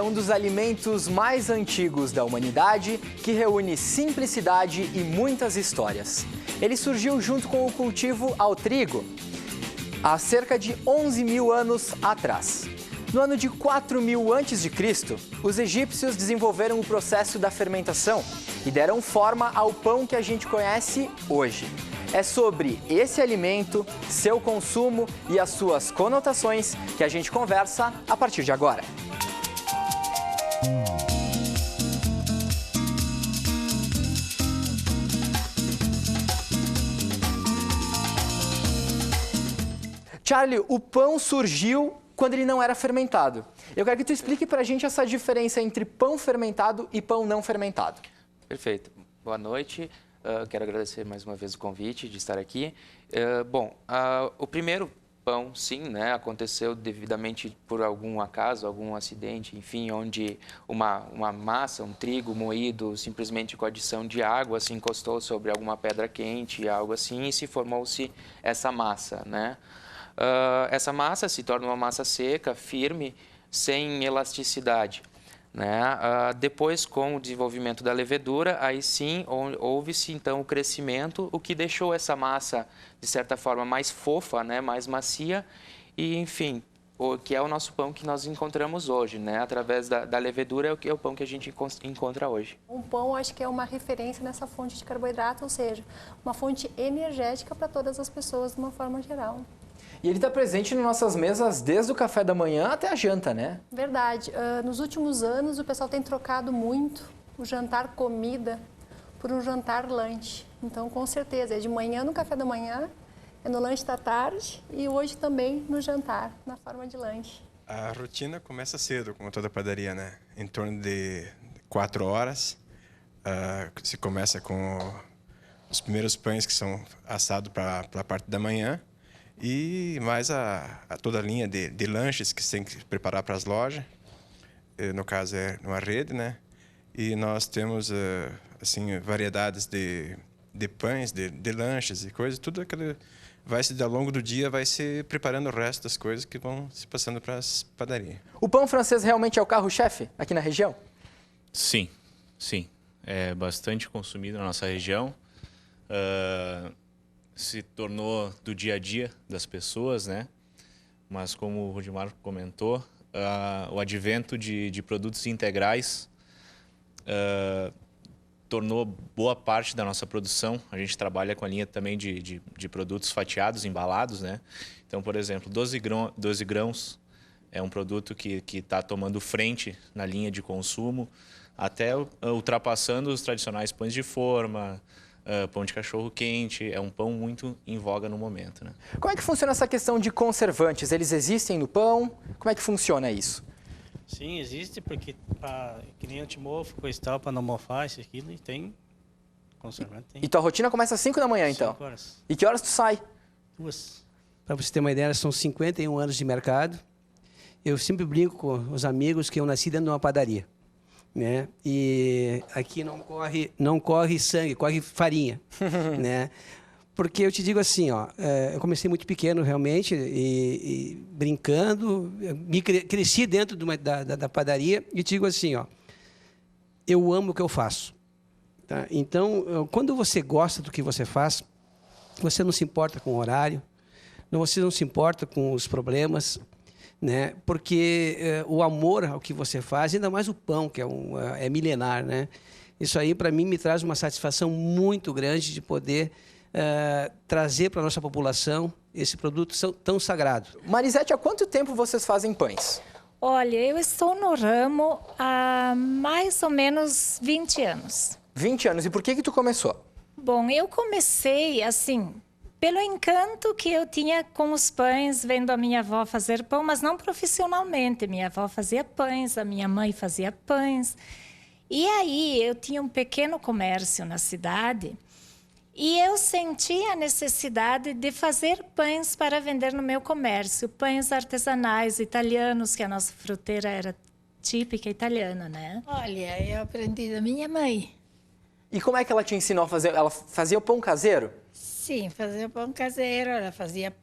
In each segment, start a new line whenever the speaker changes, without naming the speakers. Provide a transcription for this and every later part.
um dos alimentos mais antigos da humanidade que reúne simplicidade e muitas histórias. Ele surgiu junto com o cultivo ao trigo há cerca de 11 mil anos atrás. No ano de 4000 a.C., os egípcios desenvolveram o processo da fermentação e deram forma ao pão que a gente conhece hoje. É sobre esse alimento, seu consumo e as suas conotações que a gente conversa a partir de agora. Charlie, o pão surgiu quando ele não era fermentado. Eu quero que tu explique pra gente essa diferença entre pão fermentado e pão não fermentado.
Perfeito. Boa noite. Quero agradecer mais uma vez o convite de estar aqui. O primeiro pão, sim, né, aconteceu devidamente por algum acaso, algum acidente, enfim, onde uma massa, um trigo moído, simplesmente com adição de água, se encostou sobre alguma pedra quente, algo assim, e se formou-se essa massa, né? Essa massa se torna uma massa seca, firme, sem elasticidade, né? Depois, com o desenvolvimento da levedura, aí sim houve-se então o crescimento, o que deixou essa massa, de certa forma, mais fofa, né? Mais macia e, enfim, o que é o nosso pão que nós encontramos hoje, né? Através da levedura é o pão que a gente encontra hoje.
Um pão, acho que é uma referência nessa fonte de carboidrato, ou seja, uma fonte energética para todas as pessoas de uma forma geral.
E ele está presente nas nossas mesas desde o café da manhã até a janta, né?
Verdade. Nos últimos anos, o pessoal tem trocado muito o jantar comida por um jantar lanche. Então, com certeza, é de manhã no café da manhã, é no lanche da tarde e hoje também no jantar, na forma de lanche.
A rotina começa cedo, como toda padaria, né? Em torno de 4 horas. Se começa com os primeiros pães que são assados para a parte da manhã. E mais toda a linha de lanches que você tem que preparar para as lojas. No caso, é uma rede, né? E nós temos, assim, variedades de pães, de lanches e coisas. Tudo aquilo ao longo do dia, vai se preparando o resto das coisas que vão se passando para as padarias.
O pão francês realmente é o carro-chefe aqui na região?
Sim, sim. É bastante consumido na nossa região. Se tornou do dia a dia das pessoas, né? Mas como o Rudimar comentou, o advento de produtos integrais tornou boa parte da nossa produção. A gente trabalha com a linha também de produtos fatiados, embalados, né? Então, por exemplo, 12 grãos é um produto que está tomando frente na linha de consumo, até ultrapassando os tradicionais pães de forma, pão de cachorro quente, é um pão muito em voga no momento, né?
Como é que funciona essa questão de conservantes? Eles existem no pão? Como é que funciona isso?
Sim, existe, porque que nem antimofo, coisa e tal, para não mofar isso aquilo, e tem conservante. Tem.
E tua rotina começa às 5 da manhã, então?
5 horas.
E que horas tu sai?
2.
Para você ter uma ideia, são 51 anos de mercado. Eu sempre brinco com os amigos que eu nasci dentro de uma padaria, né? E aqui não corre sangue, corre farinha, né? Porque eu te digo assim, ó, eu comecei muito pequeno realmente e brincando, cresci dentro da padaria e digo assim, ó, eu amo o que eu faço, tá? Então, quando você gosta do que você faz, você não se importa com o horário, você não se importa com os problemas, né? Porque o amor ao que você faz, ainda mais o pão, que é milenar, né? Isso aí, para mim, me traz uma satisfação muito grande de poder trazer para a nossa população esse produto tão sagrado.
Marisete, há quanto tempo vocês fazem pães?
Olha, eu estou no ramo há mais ou menos 20 anos.
20 anos. E por que tu começou?
Bom, eu comecei assim, pelo encanto que eu tinha com os pães, vendo a minha avó fazer pão, mas não profissionalmente. Minha avó fazia pães, a minha mãe fazia pães. E aí eu tinha um pequeno comércio na cidade e eu senti a necessidade de fazer pães para vender no meu comércio. Pães artesanais italianos, que a nossa fruteira era típica italiana, né?
Olha, eu aprendi da minha mãe.
E como é que ela te ensinou a fazer? Ela fazia o pão caseiro?
Sim, fazia pão caseiro, ela fazia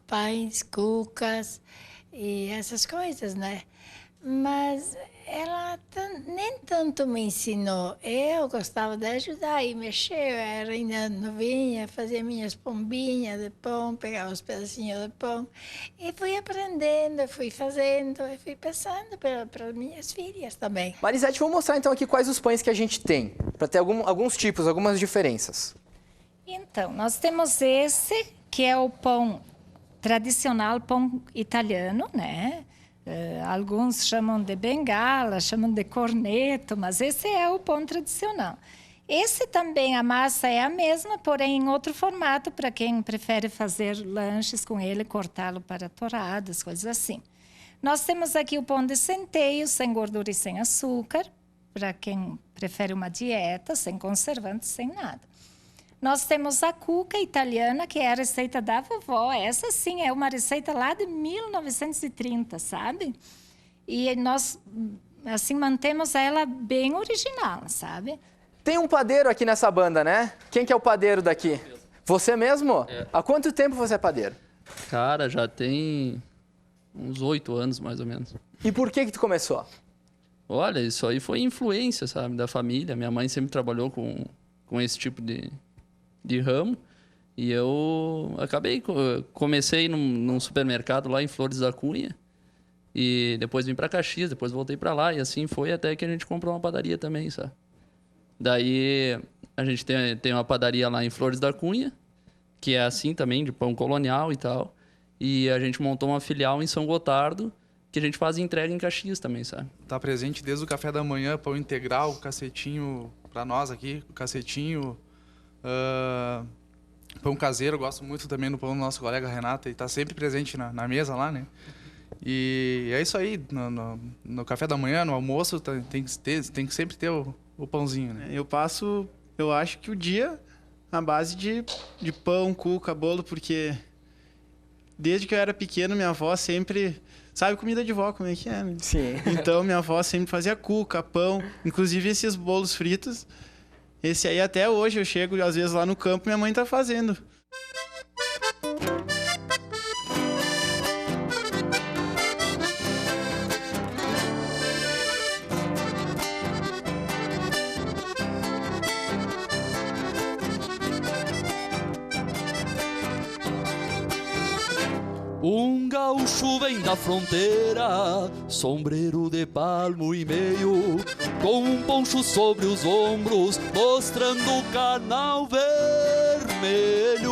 pães, cucas e essas coisas, né? Mas Ela nem tanto me ensinou. Eu gostava de ajudar e mexer. Eu era ainda novinha, fazia minhas pombinhas de pão, pegava os pedacinhos de pão. E fui aprendendo, fui fazendo, e fui passando para minhas filhas também.
Marisete, vou mostrar então aqui quais os pães que a gente tem, para ter alguns tipos, algumas diferenças.
Então, nós temos esse, que é o pão tradicional, pão italiano, né? Alguns chamam de bengala, chamam de corneto, mas esse é o pão tradicional. Esse também, a massa é a mesma, porém em outro formato, para quem prefere fazer lanches com ele, cortá-lo para torradas, coisas assim. Nós temos aqui o pão de centeio, sem gordura e sem açúcar, para quem prefere uma dieta, sem conservantes, sem nada. Nós temos a cuca italiana, que é a receita da vovó. Essa, sim, é uma receita lá de 1930, sabe? E nós, assim, mantemos ela bem original, sabe?
Tem um padeiro aqui nessa banda, né? Quem que é o padeiro daqui? Você mesmo?
É.
Há quanto tempo você é padeiro?
Cara, já tem uns 8 anos, mais ou menos.
E por que tu começou?
Olha, isso aí foi influência, sabe, da família. Minha mãe sempre trabalhou com esse tipo de ramo. E eu comecei num supermercado lá em Flores da Cunha. E depois vim para Caxias, depois voltei para lá. E assim foi até que a gente comprou uma padaria também, sabe? Daí a gente tem uma padaria lá em Flores da Cunha, que é assim também, de pão colonial e tal. E a gente montou uma filial em São Gotardo, que a gente faz entrega em Caxias também, sabe?
Tá presente desde o café da manhã, pão integral, cacetinho para nós aqui, cacetinho, pão caseiro, eu gosto muito também do pão do nosso colega Renata, e tá sempre presente na mesa lá, né? E é isso aí, no café da manhã, no almoço, tem que sempre ter o pãozinho, né?
Eu acho que o dia à base de pão, cuca, bolo, porque desde que eu era pequeno, minha avó sempre... Sabe comida de vó, como é que é, né?
Sim.
Então, minha avó sempre fazia cuca, pão, inclusive esses bolos fritos. Esse aí até hoje eu chego, às vezes, lá no campo, minha mãe tá fazendo.
Um gaúcho vem da fronteira, sombreiro de palmo e meio, com um poncho sobre os ombros, mostrando o carnal vermelho.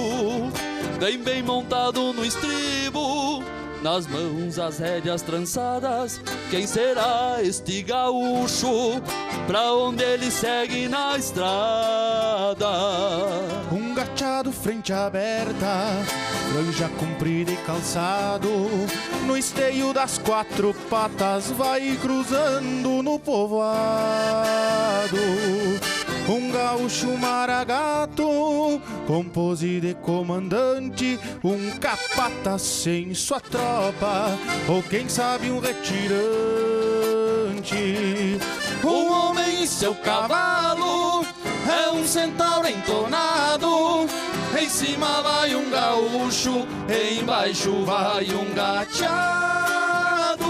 Vem bem montado no estribo, nas mãos as rédeas trançadas. Quem será este gaúcho? Pra onde ele segue na estrada?
Um gachado frente aberta, franja comprida e calçado, no esteio das quatro patas vai cruzando no povoado. Um gaúcho maragato, com pose de comandante, um capata sem sua tropa, ou quem sabe um retirante.
Um homem e seu cavalo, é um centauro entonado. Em cima vai um gaúcho, embaixo vai um gateado.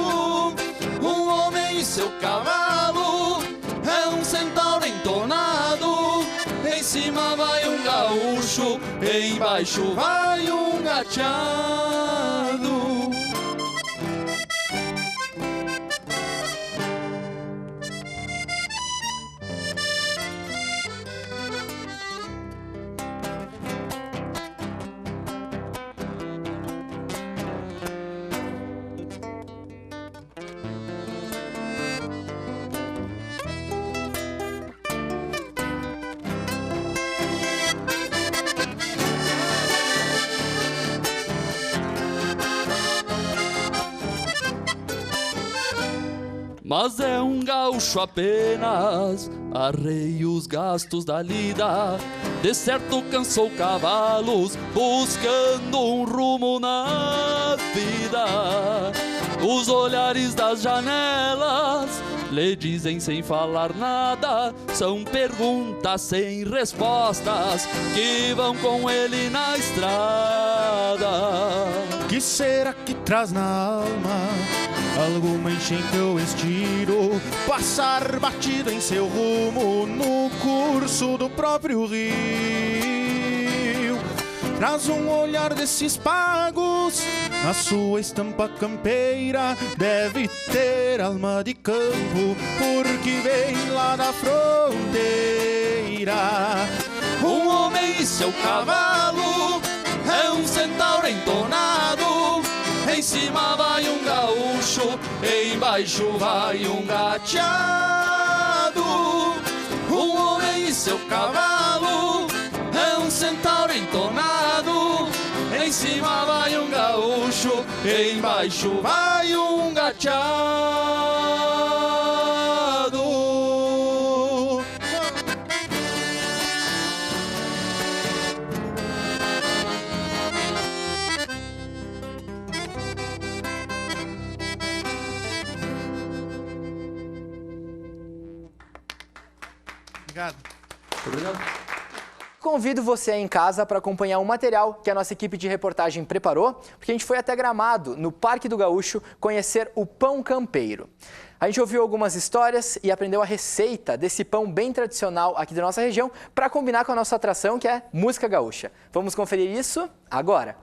Um homem e seu cavalo, é um centauro entonado. Em cima vai um gaúcho, embaixo vai um gateado. Mas é um gaúcho apenas, arreia os gastos da lida. De certo cansou cavalos, buscando um rumo na vida. Os olhares das janelas lhe dizem sem falar nada, são perguntas sem respostas que vão com ele na estrada.
Que será que traz na alma alguma enchente ou estiro, passar batido em seu rumo no curso do próprio rio. Traz um olhar desses pagos, na sua estampa campeira, deve ter alma de campo, porque vem lá da fronteira.
Um homem e seu cavalo, é um centauro entonado. Em cima vai um gaúcho, embaixo vai um gateado. Um homem e seu cavalo, é um centauro entonado. Em cima vai um gaúcho, embaixo vai um gateado.
Obrigado.
Convido você aí em casa para acompanhar um material que a nossa equipe de reportagem preparou, porque a gente foi até Gramado, no Parque do Gaúcho, conhecer o pão campeiro. A gente ouviu algumas histórias e aprendeu a receita desse pão bem tradicional aqui da nossa região para combinar com a nossa atração, que é música gaúcha. Vamos conferir isso agora.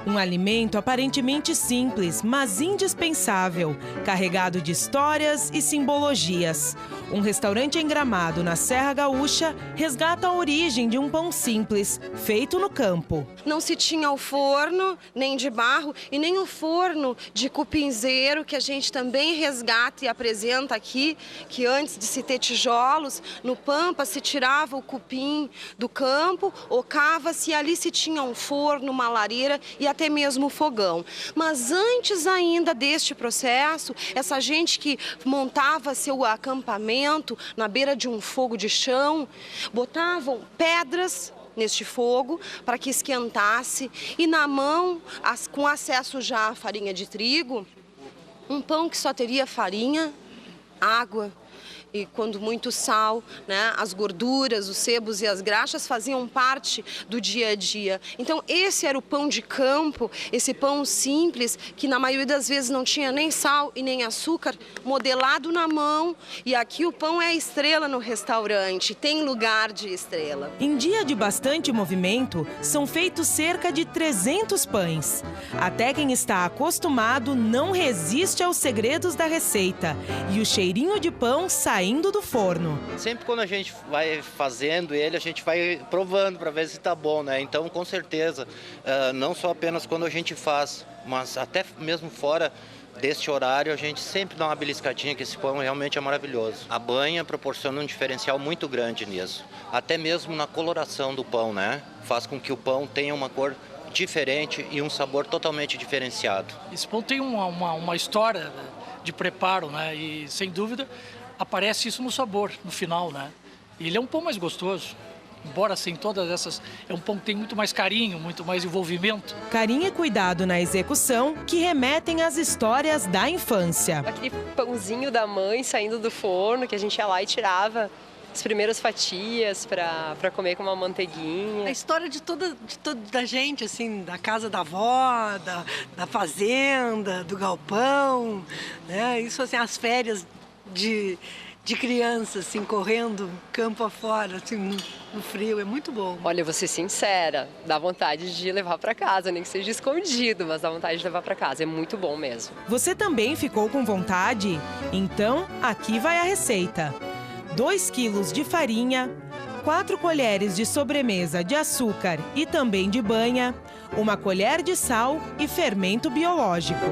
Um alimento aparentemente simples, mas indispensável, carregado de histórias e simbologias. Um restaurante em Gramado, na Serra Gaúcha, resgata a origem de um pão simples, feito no campo.
Não se tinha o forno, nem de barro, e nem o forno de cupinzeiro, que a gente também resgata e apresenta aqui, que antes de se ter tijolos, no Pampa se tirava o cupim do campo, ocava-se e ali se tinha um forno, uma lareira e até mesmo fogão. Mas antes ainda deste processo, essa gente que montava seu acampamento na beira de um fogo de chão, botavam pedras neste fogo para que esquentasse e na mão, com acesso já à farinha de trigo, um pão que só teria farinha, água e, quando muito, sal, né? As gorduras, os sebos e as graxas faziam parte do dia a dia. Então esse era o pão de campo, esse pão simples, que na maioria das vezes não tinha nem sal e nem açúcar, modelado na mão. E aqui o pão é a estrela no restaurante, tem lugar de estrela.
Em dia de bastante movimento, são feitos cerca de 300 pães. Até quem está acostumado não resiste aos segredos da receita. E o cheirinho de pão saindo do forno.
Sempre quando a gente vai fazendo ele, a gente vai provando para ver se está bom, né? Então, com certeza, não só apenas quando a gente faz, mas até mesmo fora deste horário, a gente sempre dá uma beliscadinha, que esse pão realmente é maravilhoso. A banha proporciona um diferencial muito grande nisso. Até mesmo na coloração do pão, né? Faz com que o pão tenha uma cor diferente e um sabor totalmente diferenciado.
Esse pão tem uma história de preparo, né? E, sem dúvida, aparece isso no sabor, no final, né? Ele é um pão mais gostoso. Embora sem todas essas, é um pão que tem muito mais carinho, muito mais envolvimento.
Carinho e cuidado na execução que remetem às histórias da infância.
Aquele pãozinho da mãe saindo do forno, que a gente ia lá e tirava as primeiras fatias para comer com uma manteiguinha.
A história de toda da gente, assim, da casa da avó, da fazenda, do galpão, né? Isso, assim, as férias de criança, assim, correndo campo afora, assim, no frio, é muito bom.
Olha, eu vou ser sincera, dá vontade de levar para casa, nem que seja escondido, mas dá vontade de levar para casa, é muito bom mesmo.
Você também ficou com vontade? Então, aqui vai a receita. 2 quilos de farinha, 4 colheres de sobremesa de açúcar e também de banha, 1 colher de sal e fermento biológico.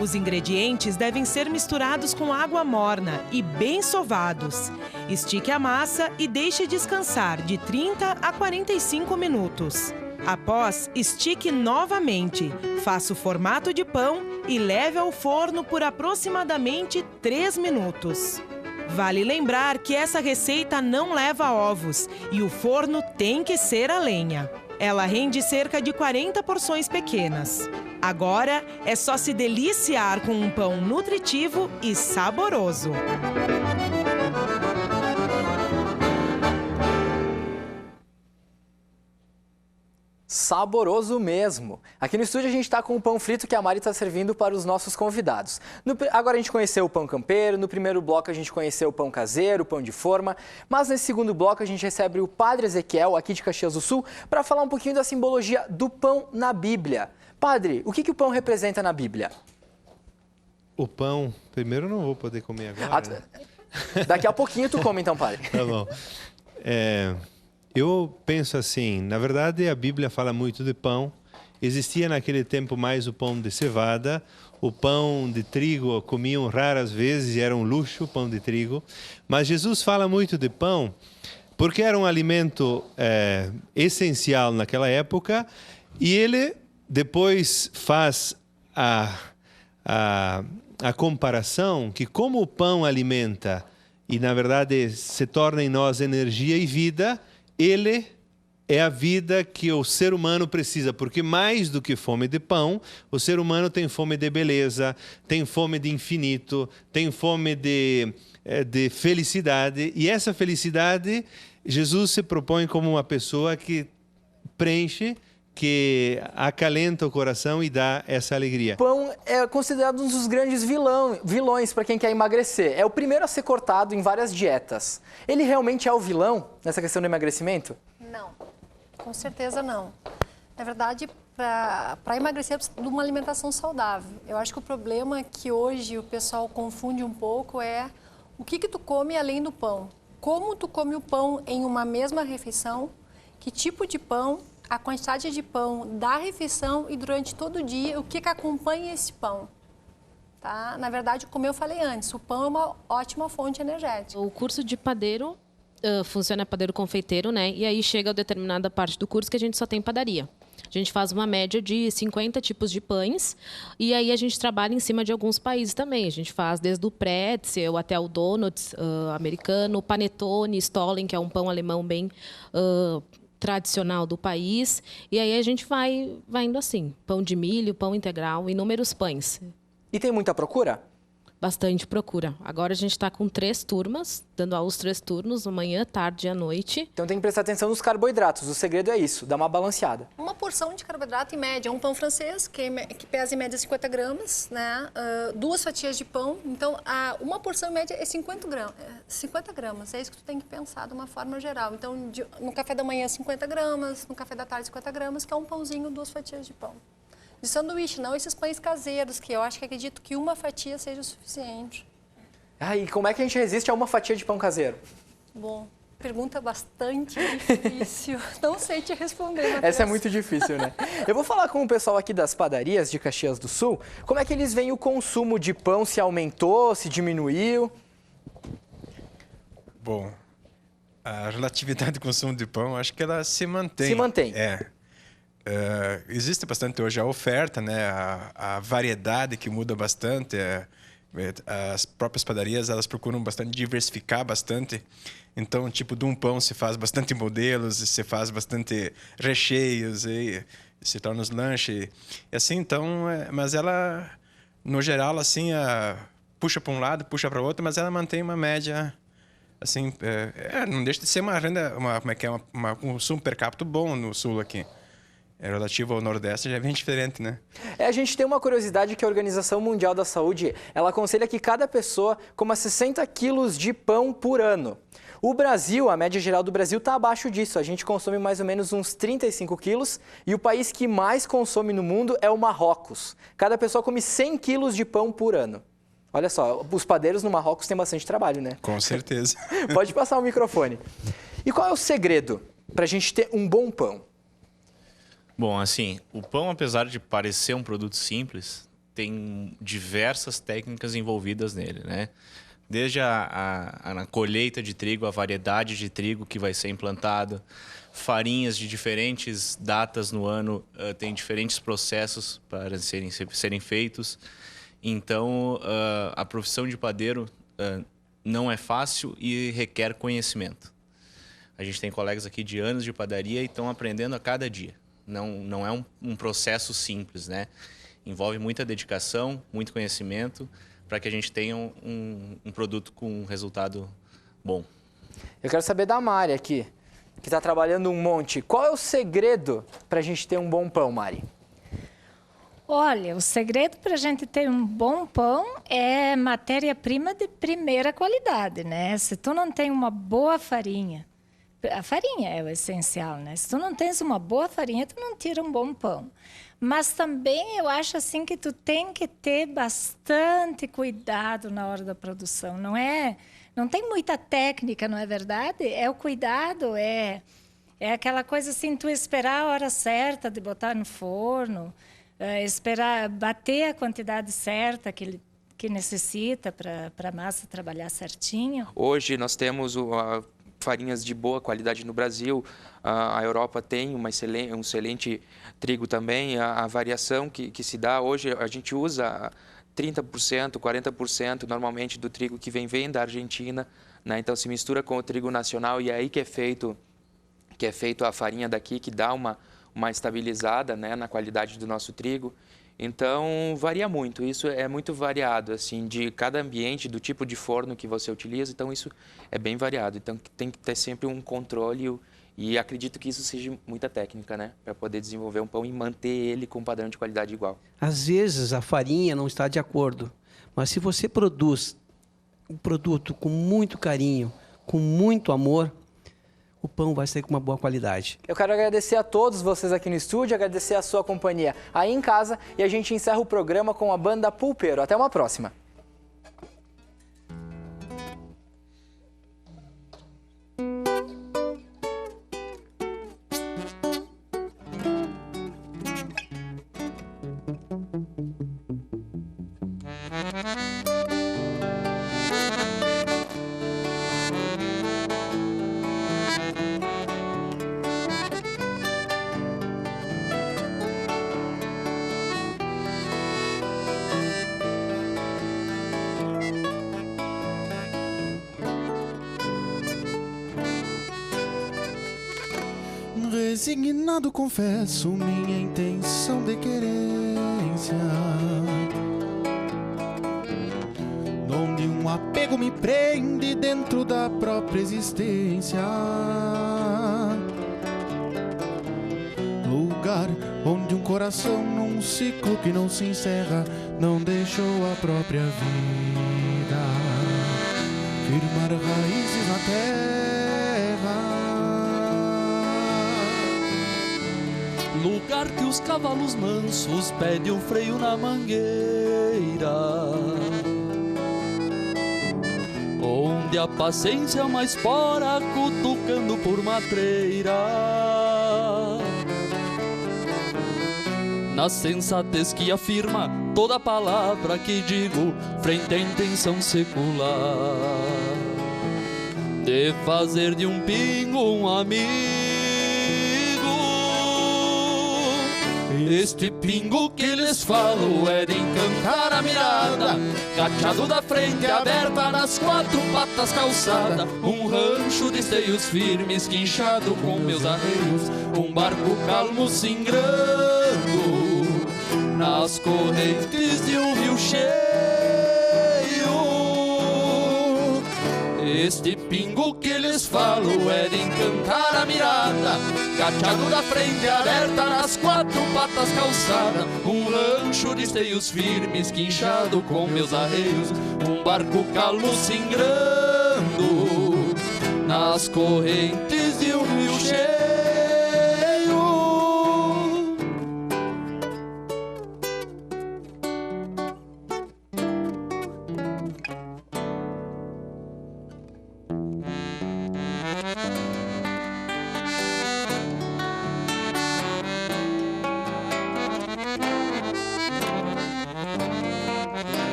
Os ingredientes devem ser misturados com água morna e bem sovados. Estique a massa e deixe descansar de 30 a 45 minutos. Após, estique novamente, faça o formato de pão e leve ao forno por aproximadamente 3 minutos. Vale lembrar que essa receita não leva ovos e o forno tem que ser a lenha. Ela rende cerca de 40 porções pequenas. Agora é só se deliciar com um pão nutritivo e saboroso.
Saboroso mesmo. Aqui no estúdio a gente está com o pão frito que a Mari está servindo para os nossos convidados. Agora a gente conheceu o pão campeiro, no primeiro bloco a gente conheceu o pão caseiro, o pão de forma, mas nesse segundo bloco a gente recebe o Padre Ezequiel, aqui de Caxias do Sul, para falar um pouquinho da simbologia do pão na Bíblia. Padre, o que o pão representa na Bíblia?
O pão, primeiro eu não vou poder comer agora. Né?
Daqui a pouquinho tu come então, Padre.
Tá bom. Eu penso assim, na verdade a Bíblia fala muito de pão. Existia naquele tempo mais o pão de cevada, o pão de trigo comiam raras vezes e era um luxo, o pão de trigo. Mas Jesus fala muito de pão porque era um alimento essencial naquela época e ele depois faz a comparação que como o pão alimenta e na verdade se torna em nós energia e vida, ele é a vida que o ser humano precisa, porque mais do que fome de pão, o ser humano tem fome de beleza, tem fome de infinito, tem fome de felicidade. E essa felicidade, Jesus se propõe como uma pessoa que preenche, que acalenta o coração e dá essa alegria.
O pão é considerado um dos grandes vilões para quem quer emagrecer. É o primeiro a ser cortado em várias dietas. Ele realmente é o vilão nessa questão do emagrecimento?
Não, com certeza não. Na verdade, para emagrecer, precisa de uma alimentação saudável. Eu acho que o problema que hoje o pessoal confunde um pouco é o que tu come além do pão. Como tu come o pão em uma mesma refeição, que tipo de pão, a quantidade de pão da refeição e durante todo o dia, o que acompanha esse pão. Tá? Na verdade, como eu falei antes, o pão é uma ótima fonte energética.
O curso de padeiro funciona padeiro confeiteiro, né? E aí chega a determinada parte do curso que a gente só tem padaria. A gente faz uma média de 50 tipos de pães e aí a gente trabalha em cima de alguns países também. A gente faz desde o pretzel até o donuts americano, o panetone, stollen, que é um pão alemão bem tradicional do país. E aí a gente vai indo assim, pão de milho, pão integral, inúmeros pães.
E tem muita procura?
Bastante procura. Agora a gente está com 3 turmas, dando aula os 3 turnos, manhã, tarde e à noite.
Então tem que prestar atenção nos carboidratos. O segredo é isso, dar uma balanceada.
Uma porção de carboidrato em média, um pão francês, que pesa em média 50 gramas, né? 2 fatias de pão. Então, uma porção em média é 50 gramas. É isso que tu tem que pensar de uma forma geral. Então, no café da manhã, 50 gramas, no café da tarde, 50 gramas, que é um pãozinho, 2 fatias de pão. De sanduíche, não esses pães caseiros, que eu acredito que uma fatia seja o suficiente.
E como é que a gente resiste a uma fatia de pão caseiro?
Bom, pergunta bastante difícil. Não sei te responder, Matheus.
Essa é muito difícil, né? Eu vou falar com o pessoal aqui das padarias de Caxias do Sul. Como é que eles veem o consumo de pão? Se aumentou, se diminuiu?
Bom, a relatividade do consumo de pão, acho que ela se mantém.
Se mantém.
Existe bastante hoje a oferta, né? A variedade que muda bastante. As próprias padarias, elas procuram bastante diversificar bastante. Então, tipo, de um pão se faz bastante modelos, se faz bastante recheios, e se torna os lanches. E assim, então, mas ela, no geral, assim, puxa para um lado, puxa para o outro, mas ela mantém uma média, assim, não deixa de ser uma renda, um consumo per capita bom no sul aqui. Relativo ao Nordeste já é bem diferente, né?
A gente tem uma curiosidade que a Organização Mundial da Saúde, ela aconselha que cada pessoa coma 60 quilos de pão por ano. O Brasil, a média geral do Brasil está abaixo disso. A gente consome mais ou menos uns 35 quilos e o país que mais consome no mundo é o Marrocos. Cada pessoa come 100 quilos de pão por ano. Olha só, os padeiros no Marrocos têm bastante trabalho, né?
Com certeza.
Pode passar o microfone. E qual é o segredo para a gente ter um bom pão?
Bom, assim, o pão, apesar de parecer um produto simples, tem diversas técnicas envolvidas nele, né? Desde a colheita de trigo, a variedade de trigo que vai ser implantado, farinhas de diferentes datas no ano, tem diferentes processos para serem feitos. Então, a profissão de padeiro não é fácil e requer conhecimento. A gente tem colegas aqui de anos de padaria e estão aprendendo a cada dia. Não é um processo simples, né? Envolve muita dedicação, muito conhecimento, para que a gente tenha um produto com um resultado bom.
Eu quero saber da Mari aqui, que está trabalhando um monte. Qual é o segredo para a gente ter um bom pão, Mari?
Olha, o segredo para a gente ter um bom pão é matéria-prima de primeira qualidade, né? Se tu não tem uma boa farinha, a farinha é o essencial, né? Se tu não tens uma boa farinha, tu não tira um bom pão. Mas também eu acho assim que tu tem que ter bastante cuidado na hora da produção. Não tem muita técnica, não é verdade? É o cuidado, é aquela coisa assim, tu esperar a hora certa de botar no forno, esperar bater a quantidade certa que necessita para a massa trabalhar certinho.
Hoje nós temos farinhas de boa qualidade no Brasil. A Europa tem um excelente trigo também. A variação que se dá hoje, a gente usa 30%, 40% normalmente do trigo que vem da Argentina, né? Então se mistura com o trigo nacional e é aí que é feito a farinha daqui, que dá uma estabilizada, né, na qualidade do nosso trigo. Então varia muito, isso é muito variado, assim, de cada ambiente, do tipo de forno que você utiliza, então isso é bem variado. Então tem que ter sempre um controle e acredito que isso seja muita técnica, né, para poder desenvolver um pão e manter ele com um padrão de qualidade igual.
Às vezes a farinha não está de acordo, mas se você produz um produto com muito carinho, com muito amor, o pão vai sair com uma boa qualidade.
Eu quero agradecer a todos vocês aqui no estúdio, agradecer a sua companhia aí em casa e a gente encerra o programa com a banda Pulpeiro. Até uma próxima.
Resignado confesso minha intenção de querência, onde um apego me prende dentro da própria existência, lugar onde um coração num ciclo que não se encerra não deixou a própria vida firmar raízes na terra.
Lugar que os cavalos mansos pedem o freio na mangueira, onde a paciência mais fora cutucando por matreira, na sensatez que afirma toda palavra que digo frente à intenção secular de fazer de um pingo um amigo. Este pingo que lhes falo é de encantar a mirada, gateado da frente aberta nas quatro patas calçada, um rancho de esteios firmes quinchado com meus arreios, um barco calmo singrando nas correntes de um rio cheio. Este pingo que lhes falo é de encantar a mirada, gateado da frente aberta nas quatro patas calçada, um rancho de esteios firmes quinchado com meus arreios, um barco calmo singrando nas correntes de um rio cheio.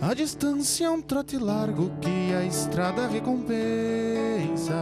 A distância é um trote largo que a estrada recompensa.